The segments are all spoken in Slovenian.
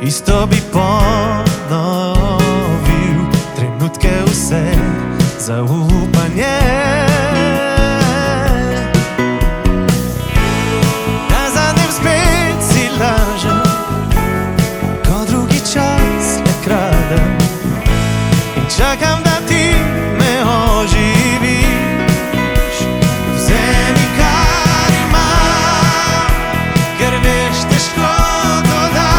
Isto bi ponovil trenutke vse zaupanje. Na zadnjem spet si lažem, ko drugi čas le kradem in čakam, da ti me oživiš. Vzemi, kar imam, ker veš, težko to dam.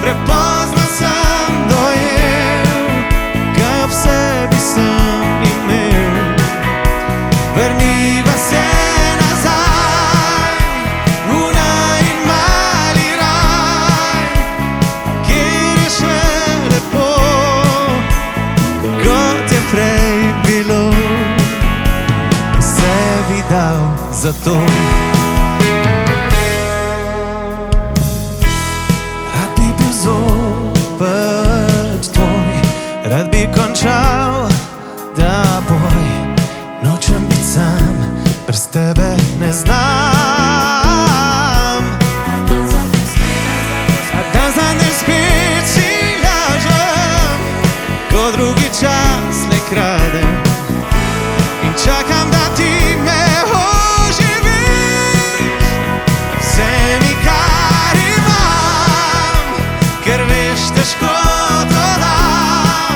Prepozno sem dojel, kaj ob sebi sem imel. Vrniva se nazaj v najmali raj, kjer je še lepo, kot je prej bilo. Vse bi dal za to. Rad bi bil zopet tvoj, rad bi končal ta boj. Nočem biti sam, brez tebe ne znam. A dan za dnem spet si lažem, ko drugi čas le kradem in čakam, da ti me oživiš. Vzemi, kar imam, ker veš, težko to dam.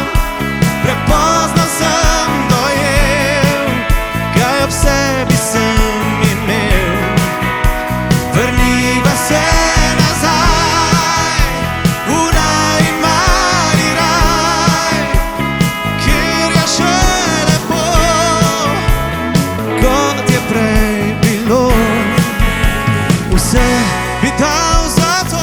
Prepozno sem dojel, kaj ob sebi sem imel. Vrniva se nazaj v najmali raj, kjer je še lepo, kot je prej bilo. Vse bi dal za to.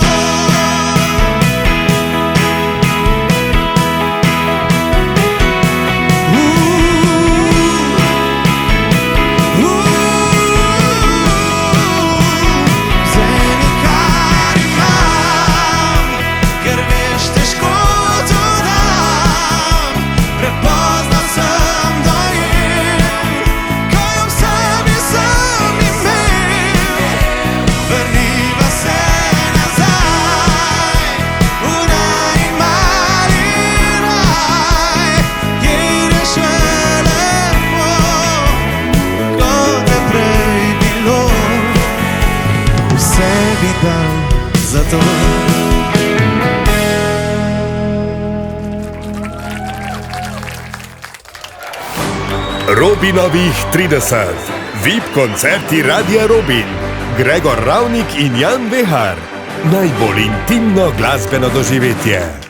Vzemi, kar imam, ker veš, težko to dam. Prepozno sem dojel, kaj ob sebi sem imel. Vrniva se nazaj v najmali raj, kjer je še lepo, kot je prej bilo. Vse bi dal za to. Robinovih 30. VIP koncerti Radia Robin. Gregor Ravnik in Jan Vehar. Najbolj intimno glasbeno doživetje.